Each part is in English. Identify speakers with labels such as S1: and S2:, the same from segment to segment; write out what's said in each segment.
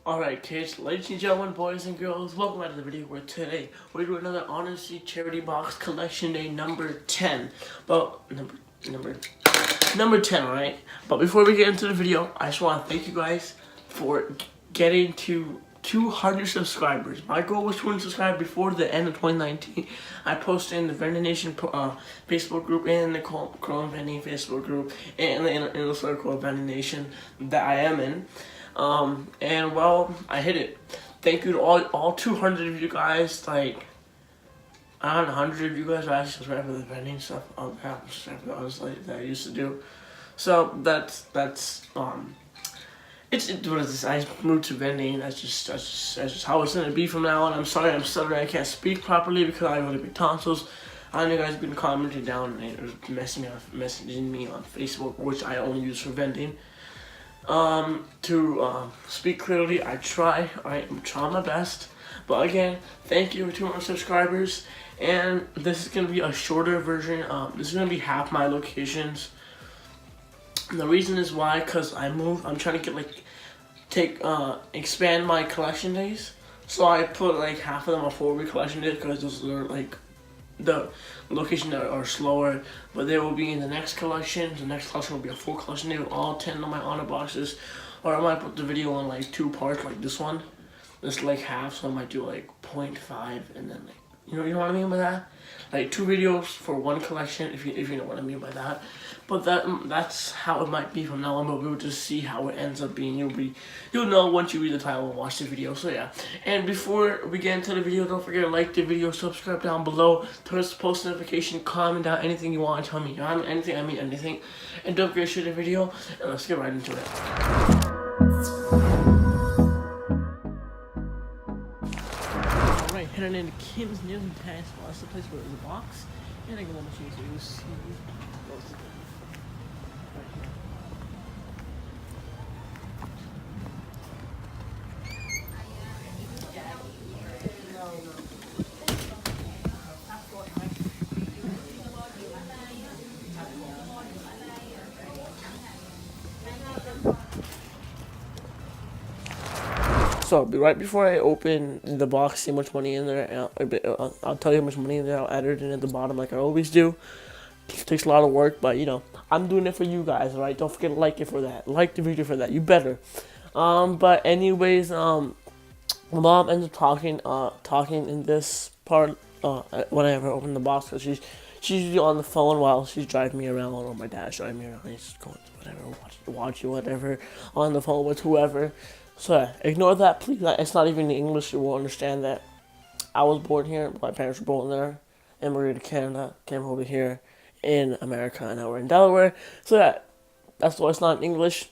S1: Alright kids, ladies and gentlemen, boys and girls, welcome back to the video where today we're doing another Honesty Charity Box Collection Day number 10. But, number 10, alright? But before we get into the video, I just want to thank you guys for getting to 200 subscribers. My goal was 200 subscribers before the end of 2019. I posted in the Vending Nation Facebook group and the Chrome Vending Facebook group and the Inner Circle of Vending Nation that I am in. And well, I hit it. Thank you to all 200 of you guys. Like, around 100 of you guys are actually subscribed to the vending stuff. I'll have to subscribe to others like that I used to do. So that's what is this? I moved to vending. That's just how it's gonna be from now on. I'm sorry, I'm stuttering. I can't speak properly because I have really big tonsils. I know you guys have been commenting down and messaging me on Facebook, which I only use for vending. To speak clearly, I try. I'm trying my best. But again, thank you for 200 subscribers. And this is gonna be a shorter version. This is gonna be half my locations. And the reason is why, cause I moved. I'm trying to get expand my collection days. So I put like half of them on 4-week collection days because those are like the locations that are slower, but they will be in the next collection. The next collection will be a full collection day with all 10 of my honor boxes. Or I might put the video in like 2 parts, like this one. This like half, so I might do like 0.5 and then like, you know what I mean by that? Like 2 videos for 1 collection, if you know what I mean by that. But that's how it might be from now on, but we'll just see how it ends up being. You'll know once you read the title and watch the video. So yeah. And before we get into the video, don't forget to like the video, subscribe down below, turn on post notification, comment down anything you want to tell me. Anything, I mean anything. And don't forget to share the video, and let's get right into it. Alright, heading into Kim's Nails and Tags. That's the place where there's a box. And I can let you see most of it. So right before I open the box, see how much money in there. I'll tell you how much money in there. I'll add it in at the bottom like I always do. It takes a lot of work, but you know, I'm doing it for you guys, alright? Don't forget to like it for that. Like the video for that. You better. But anyways, my mom ends up talking in this part whenever I open the box, because she's usually on the phone while she's driving me around, or my dad's driving me around. He's going whatever, watching whatever on the phone with whoever. So yeah, ignore that, please. It's not even in English. You will understand that I was born here. My parents were born there, immigrated to Canada, came over here in America, and now we're in Delaware. So yeah, that's why it's not in English.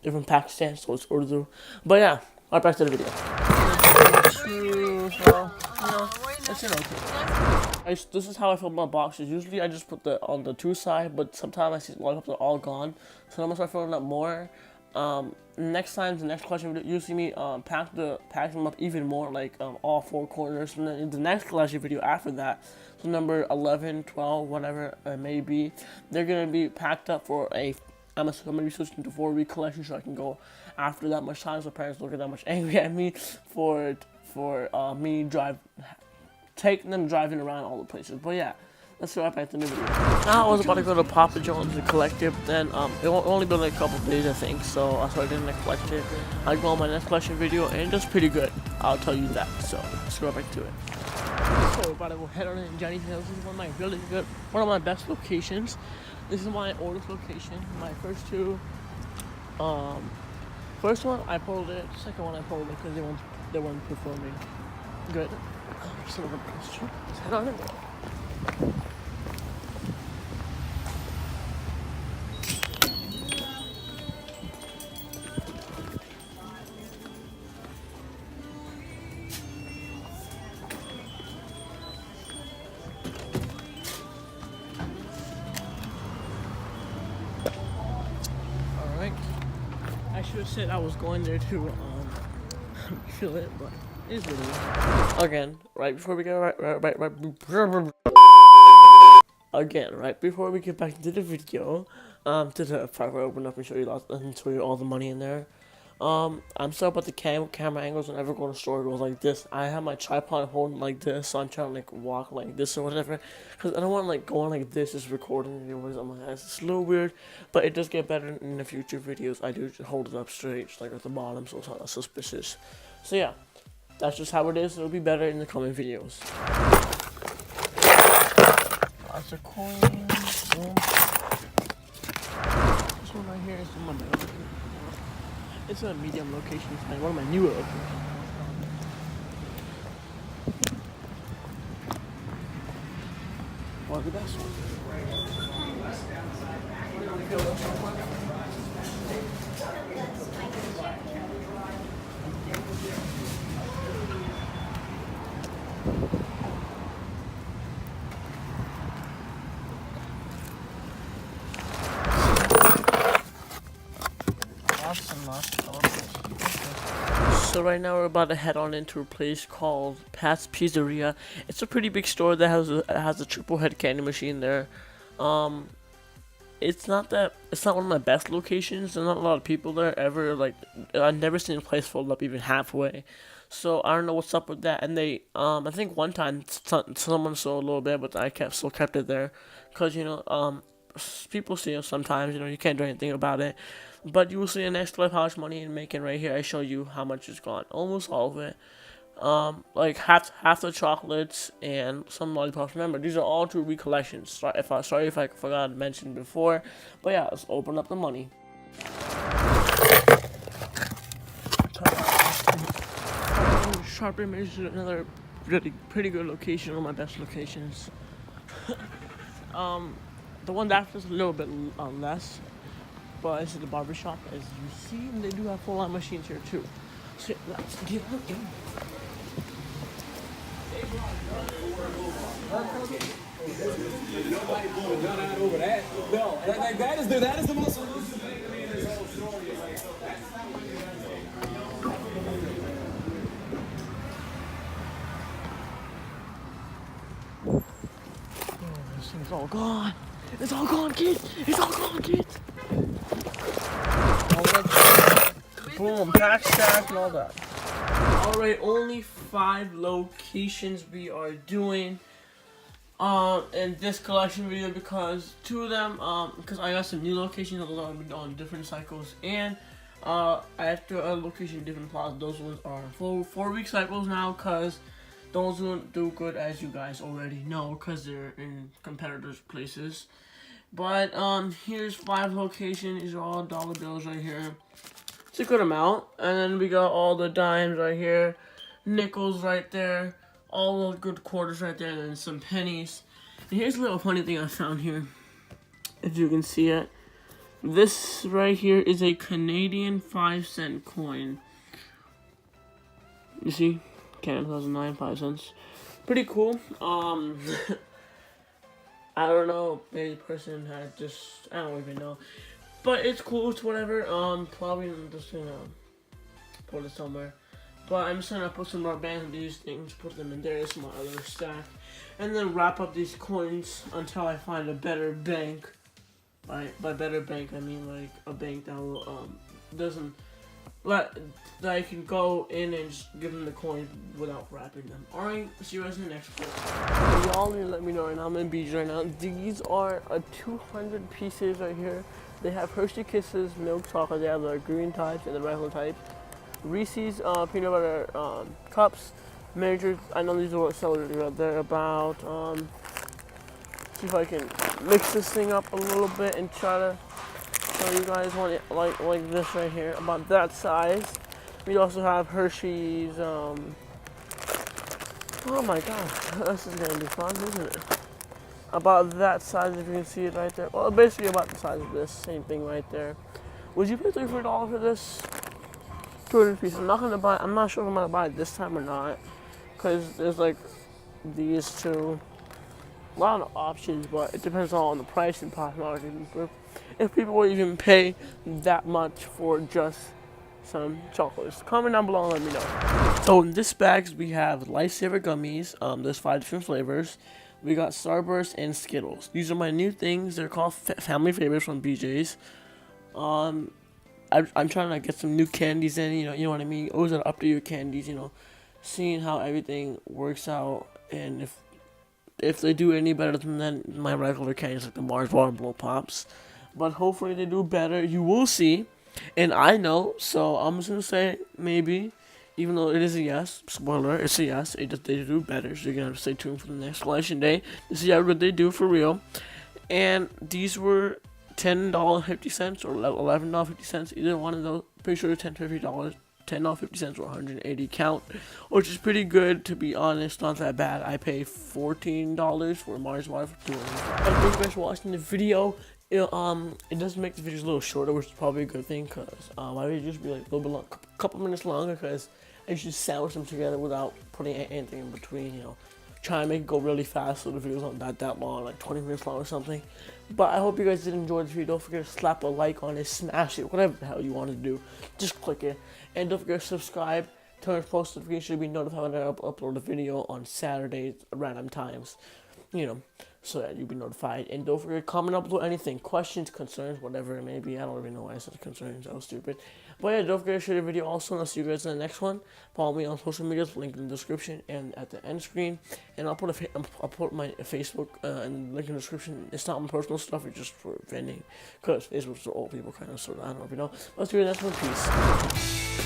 S1: They're from Pakistan, so it's Urdu. But yeah, alright, back to the video. This is how I fill my boxes. Usually I just put on the 2 side, but sometimes I see a lot of them are all gone. So I'm gonna start filling up more. Next time, the next collection, you'll see me pack them up even more, like all 4 corners. And then in the next collection video after that, so number 11, 12, whatever it may be, they're gonna be packed up for I'm gonna be switching to 4-week collection, so I can go after that much time. So parents don't get that much angry at me for me taking them driving around all the places. But yeah. Let's go back to the video. Now I was about to go to Papa John's and collect it, but then it only been like a couple days, I think, so I started to collect it. I'll go on my next collection video, and it's pretty good. I'll tell you that. So let's go back to it. So we're about to go head on in Johnny's Nails. This is one of my best locations. This is my oldest location. My first 2. First one I pulled it. Second one I pulled it because they weren't performing good. So let's head on in. Alright. I should have said I was going there to feel it, but it is what it is. Again, right before we get right before we get back into the video, to the part where I open up and show you all the money in there. I'm sorry about the camera angles. Whenever I go to the store, it goes like this. I have my tripod holding like this, so I'm trying to like walk like this or whatever, because I don't want like going like this, just recording videos on my eyes. It's a little weird, but it does get better in the future videos. I do just hold it up straight, just like at the bottom, so it's not suspicious. So yeah, that's just how it is. It'll be better in the coming videos. Lots of coins. This one right here is my middle. It's a medium location. It's like one of my newer locations. Well, the best one. So right now we're about to head on into a place called Pat's Pizzeria. It's a pretty big store that has a triple head candy machine there. It's not one of my best locations. There's not a lot of people there ever. Like, I've never seen a place filled up even halfway. So I don't know what's up with that. And they I think one time someone sold a little bit, but I still kept it there, cause people steal sometimes. You can't do anything about it. But you will see the next clip how much money I'm making right here. I show you how much is gone. Almost all of it. Like half the chocolates and some lollipops. Remember, these are all to collections. Sorry if I forgot to mention before. But yeah, let's open up the money. Sharp Image is another really pretty good location. One of my best locations. The one after is a little bit less. But this is the barbershop, as you see, and they do have full-on machines here too. So let's get looking.
S2: Nobody blew a gun out over that. No, that is the most elusive thing to me in this whole story. Is like, that's not what you guys say.
S1: Oh, this thing's all gone. It's all gone, kids. It's all gone, kids. Boom, patch stack and all that. Alright, only 5 locations we are doing in this collection video, because 2 of them, because I got some new locations on different cycles, and after a location different plots, those ones are 4-week cycles now, because those won't do good, as you guys already know, because they're in competitors' places. But here's 5 locations. These are all dollar bills right here. It's a good amount. And then we got all the dimes right here, nickels right there, all the good quarters right there, and then some pennies. And here's a little funny thing I found here, if you can see it. This right here is a Canadian 5-cent coin. You see? Canada 2009, 5 cents. Pretty cool. I don't know, maybe the person had just, I don't even know. But it's cool, it's whatever. Probably I'm just gonna put it somewhere. But I'm just gonna put some rubber bands on these things, put them in there. It's my other stack. And then wrap up these coins until I find a better bank. By better bank, I mean like a bank that will, doesn't that I can go in and just give them the coins without wrapping them. Alright, see you guys in the next clip. Y'all need to let me know right now. I'm in Beach right now. These are 200 pieces right here. They have Hershey Kisses, milk chocolate. They have the green types and the regular types. Reese's peanut butter cups. Measured. I know these are what sellers are. They're about. See if I can mix this thing up a little bit and try to. So you guys want it like this right here, about that size. We also have Hershey's, oh my god, this is gonna be fun, isn't it? About that size, if you can see it right there. Well, basically about the size of this, same thing right there. Would you pay $3 for this? 200 pieces. I'm not sure if I'm gonna buy it this time or not, because there's like these two. A lot of options, but it depends all on the price and possibility. If people will even pay that much for just some chocolates. Comment down below and let me know. So in this bags we have Lifesaver gummies. There's 5 different flavors. We got Starburst and Skittles. These are my new things. They're called family favorites from BJ's. I'm trying to get some new candies in. You know what I mean. Always up to your candies. Seeing how everything works out, and if they do any better than my regular candies like the Mars bar and blow pops. But hopefully they do better. You will see, and I know. So I'm just gonna say maybe. Even though it is a yes, spoiler, it's a yes. They do better, so you're gonna have to stay tuned for the next election day to see how good they do for real. And these were $10.50 or $11.50, either one of those. Pretty sure it's $10.50. $10.50 or 180 count, which is pretty good, to be honest. Not that bad. I pay $14 for Mars Bar for 2 Thank you guys for watching the video. It does make the videos a little shorter, which is probably a good thing, because my videos just be like a little bit long, couple minutes longer, because I just sandwich them together without putting anything in between. Try and make it go really fast so the video's not that long, like 20 minutes long or something. But I hope you guys did enjoy this video. Don't forget to slap a like on it, smash it, whatever the hell you want to do. Just click it. And don't forget to subscribe, turn on post notifications to be notified when I upload a video on Saturdays at random times. So that you'll be notified. And don't forget to comment, upload anything, questions, concerns, whatever it may be. I don't even know why I said concerns. That was stupid. But yeah, don't forget to share the video also, and I'll see you guys in the next one. Follow me on social medias, link in the description and at the end screen. And I'll put my Facebook and link in the description. It's not my personal stuff, it's just for vending. Because Facebook's for old people kind of, sort of. I don't know if you know. Let's do the next one. Peace.